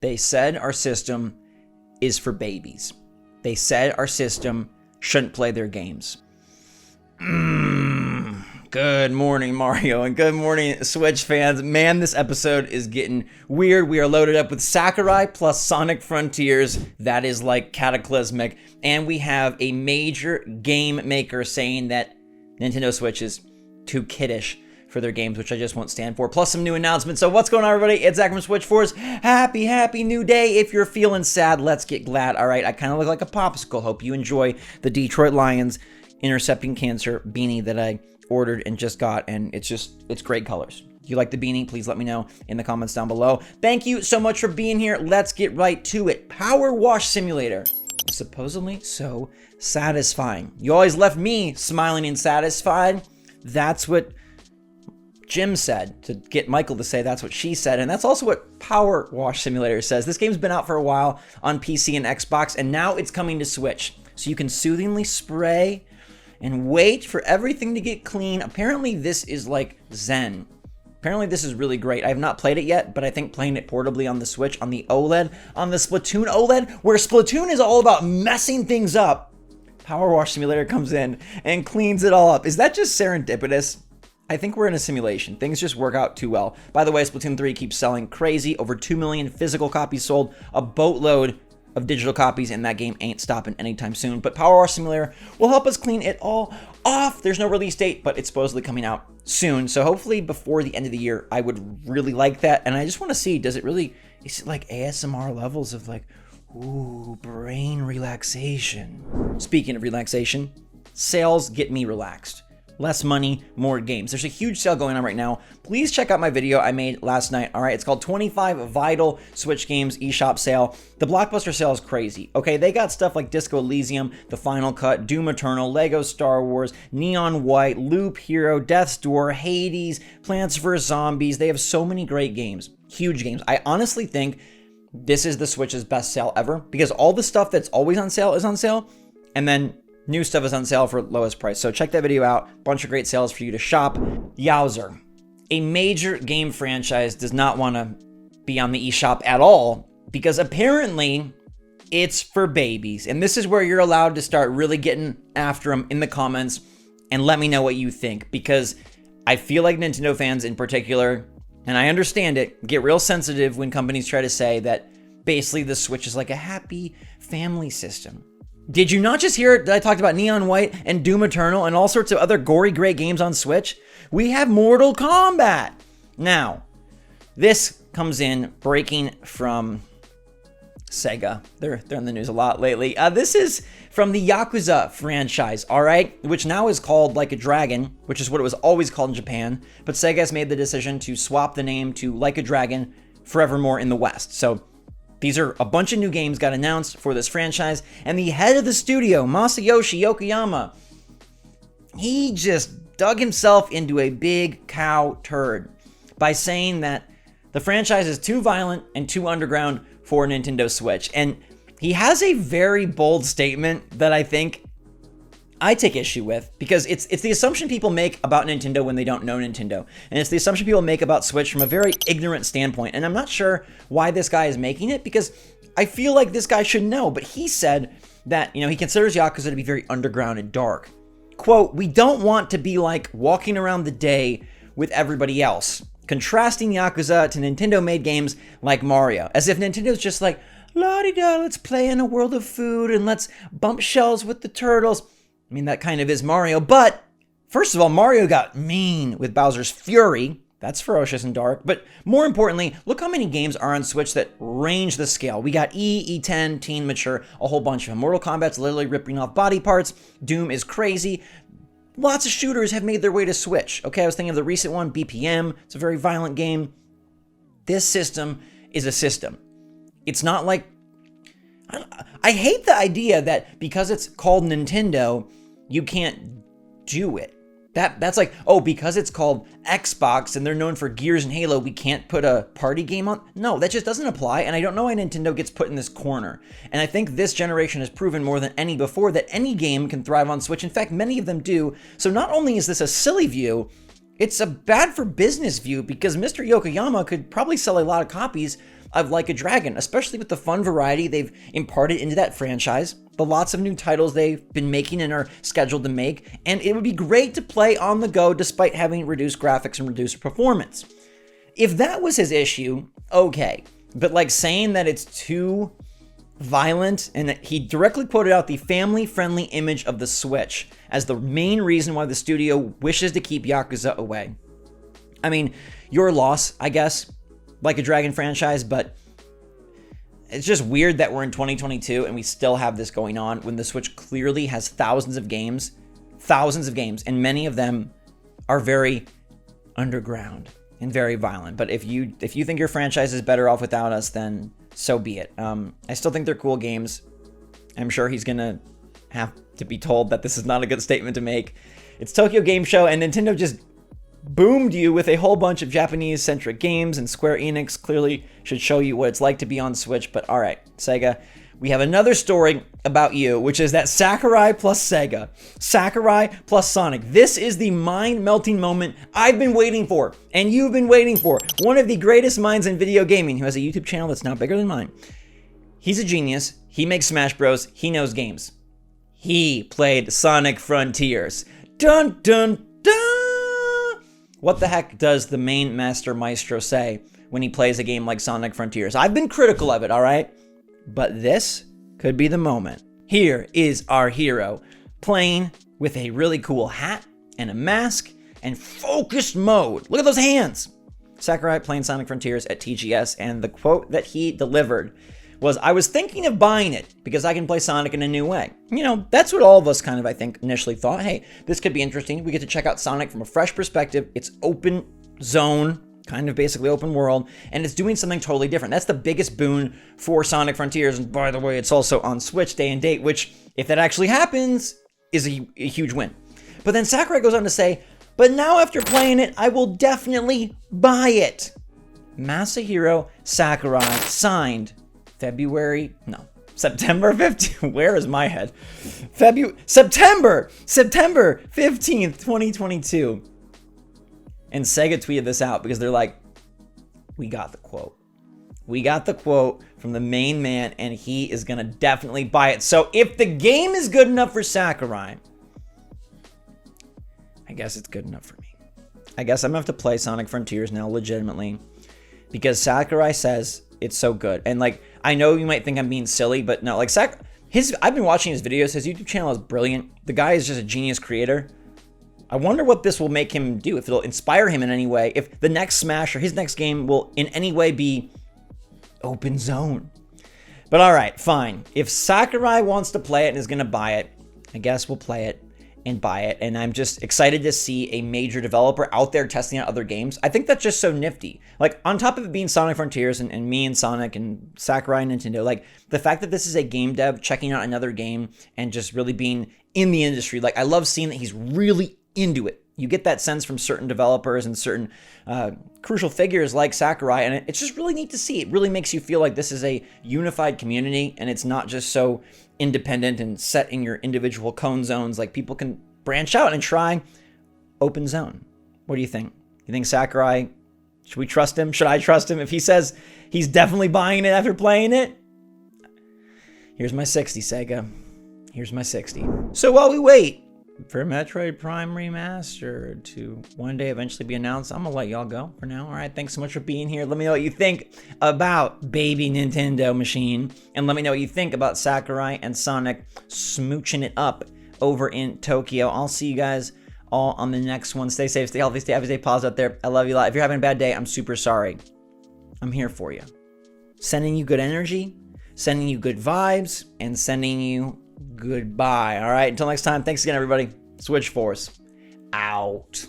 They said our system is for babies. They said our system shouldn't play their games. Good morning, Mario, and good morning, Switch fans. Man, this episode is getting weird. We are loaded up with Sakurai plus Sonic Frontiers. That is like cataclysmic. And we have a major game maker saying that Nintendo Switch is too kiddish for their games, which I just won't stand for. Plus some new announcements. So what's going on, everybody? It's Zach from SwitchForce. Happy new day. If you're feeling sad, let's get glad. All right, I kind of look like a popsicle. Hope you enjoy the Detroit Lions intercepting cancer beanie that I ordered and just got, and it's great colors. If you like the beanie, please let me know in the comments down below. Thank you so much for being here. Let's get right to it. Power Wash Simulator. Supposedly so satisfying. You always left me smiling and satisfied. That's what Jim said, to get Michael to say that's what she said, and that's also what Power Wash Simulator says. This game's been out for a while on PC and Xbox, and now it's coming to Switch. So you can soothingly spray and wait for everything to get clean. Apparently this is like Zen. Apparently this is really great. I have not played it yet, but I think playing it portably on the Switch, on the OLED, on the Splatoon OLED, where Splatoon is all about messing things up, Power Wash Simulator comes in and cleans it all up. Is that just serendipitous? I think we're in a simulation. Things just work out too well. By the way, Splatoon 3 keeps selling crazy. Over 2 million physical copies sold, a boatload of digital copies, and that game ain't stopping anytime soon. But Power Wash Simulator will help us clean it all off. There's no release date, but it's supposedly coming out soon. So hopefully before the end of the year, I would really like that. And I just want to see, is it like ASMR levels of like, ooh, brain relaxation? Speaking of relaxation, sales get me relaxed. Less money, more games. There's a huge sale going on right now. Please check out my video I made last night. All right, it's called 25 Vital Switch Games eShop Sale. The Blockbuster sale is crazy. Okay, they got stuff like Disco Elysium, The Final Cut, Doom Eternal, Lego Star Wars, Neon White, Loop Hero, Death's Door, Hades, Plants vs. Zombies. They have so many great games, huge games. I honestly think this is the Switch's best sale ever because all the stuff that's always on sale is on sale, and then new stuff is on sale for lowest price. So check that video out. Bunch of great sales for you to shop. Yowzer. A major game franchise does not want to be on the eShop at all because apparently it's for babies. And this is where you're allowed to start really getting after them in the comments and let me know what you think, because I feel like Nintendo fans in particular, and I understand it, get real sensitive when companies try to say that basically the Switch is like a happy family system. Did you not just hear that I talked about Neon White and Doom Eternal and all sorts of other gory great games on Switch? We have Mortal Kombat. Now, this comes in breaking from Sega. They're in the news a lot lately. This is from the Yakuza franchise, all right? Which now is called Like a Dragon, which is what it was always called in Japan. But Sega has made the decision to swap the name to Like a Dragon forevermore in the West. So these are a bunch of new games got announced for this franchise, and the head of the studio, Masayoshi Yokoyama, he just dug himself into a big cow turd by saying that the franchise is too violent and too underground for Nintendo Switch. And he has a very bold statement that I think I take issue with, because it's the assumption people make about Nintendo when they don't know Nintendo. And it's the assumption people make about Switch from a very ignorant standpoint. And I'm not sure why this guy is making it, because I feel like this guy should know. But he said that, he considers Yakuza to be very underground and dark. Quote, "We don't want to be like walking around the day with everybody else, contrasting Yakuza to Nintendo-made games like Mario, as if Nintendo's just like, la-di-da, let's play in a world of food and let's bump shells with the turtles." I mean, that kind of is Mario, but first of all, Mario got mean with Bowser's Fury. That's ferocious and dark. But more importantly, look how many games are on Switch that range the scale. We got E10, Teen, Mature, a whole bunch of them. Mortal Kombat's literally ripping off body parts. Doom is crazy. Lots of shooters have made their way to Switch. Okay, I was thinking of the recent one, BPM. It's a very violent game. This system is a system. It's not like... I hate the idea that because it's called Nintendo, you can't do it. That's like, oh, because it's called Xbox and they're known for Gears and Halo, we can't put a party game on? No, that just doesn't apply, and I don't know why Nintendo gets put in this corner. And I think this generation has proven more than any before that any game can thrive on Switch. In fact, many of them do. So not only is this a silly view, it's a bad for business view, because Mr. Yokoyama could probably sell a lot of copies of Like a Dragon, especially with the fun variety they've imparted into that franchise, the lots of new titles they've been making and are scheduled to make, and it would be great to play on the go despite having reduced graphics and reduced performance. If that was his issue, okay. But like saying that it's too violent, and that he directly quoted out the family-friendly image of the Switch as the main reason why the studio wishes to keep Yakuza away. I mean, your loss, I guess, Like a Dragon franchise, but it's just weird that we're in 2022 and we still have this going on when the Switch clearly has thousands of games, and many of them are very underground and very violent. But if you think your franchise is better off without us, then so be it. I still think they're cool games. I'm sure he's gonna have to be told that this is not a good statement to make. It's Tokyo Game Show, and Nintendo just boomed you with a whole bunch of Japanese-centric games, and Square Enix clearly should show you what it's like to be on Switch. But all right, Sega, we have another story about you, which is that Sakurai plus Sega, Sakurai plus Sonic. This is the mind-melting moment I've been waiting for, and you've been waiting for. One of the greatest minds in video gaming, who has a YouTube channel that's now bigger than mine. He's a genius. He makes Smash Bros. He knows games. He played Sonic Frontiers. Dun, dun, dun! What the heck does the main master maestro say when he plays a game like Sonic Frontiers? I've been critical of it, all right? But this could be the moment. Here is our hero playing with a really cool hat and a mask and focused mode. Look at those hands. Sakurai playing Sonic Frontiers at TGS, and the quote that he delivered was, "I was thinking of buying it because I can play Sonic in a new way." You know, that's what all of us kind of, I think, initially thought. Hey, this could be interesting. We get to check out Sonic from a fresh perspective. It's open zone, kind of basically open world, and it's doing something totally different. That's the biggest boon for Sonic Frontiers. And by the way, it's also on Switch day and date, which, if that actually happens, is a huge win. But then Sakurai goes on to say, "But now after playing it, I will definitely buy it." Masahiro Sakurai, signed September 15th. Where is my head? September 15th, 2022. And Sega tweeted this out because they're like, we got the quote. We got the quote from the main man, and he is going to definitely buy it. So if the game is good enough for Sakurai, I guess it's good enough for me. I guess I'm going to have to play Sonic Frontiers now legitimately because Sakurai says it's so good. And like, I know you might think I'm being silly, but no, like I've been watching his videos. His YouTube channel is brilliant. The guy is just a genius creator. I wonder what this will make him do, if it'll inspire him in any way, if the next Smash or his next game will in any way be open zone. But all right, fine. If Sakurai wants to play it and is going to buy it, I guess we'll play it and buy it. And I'm just excited to see a major developer out there testing out other games. I think that's just so nifty. Like, on top of it being Sonic Frontiers and me and Sonic and Sakurai and Nintendo, like, the fact that this is a game dev checking out another game and just really being in the industry, like, I love seeing that he's really into it. You get that sense from certain developers and certain crucial figures like Sakurai, and it's just really neat to see. It really makes you feel like this is a unified community, and it's not just so independent and set in your individual cone zones. Like, people can branch out and try open zone. What do you think? You think Sakurai, should we trust him? Should I trust him? If he says he's definitely buying it after playing it, here's my 60, Sega. Here's my 60. So while we wait for Metroid Prime Remastered to one day eventually be announced, I'm gonna let y'all go for now. All right, thanks so much for being here. Let me know what you think about baby Nintendo machine, and let me know what you think about Sakurai and Sonic smooching it up over in Tokyo. I'll see you guys all on the next one. Stay safe, stay healthy, stay happy, stay positive out there. I love you a lot. If you're having a bad day, I'm super sorry. I'm here for you. Sending you good energy, sending you good vibes, and sending you goodbye. All right, until next time, thanks again, everybody. SwitchForce out.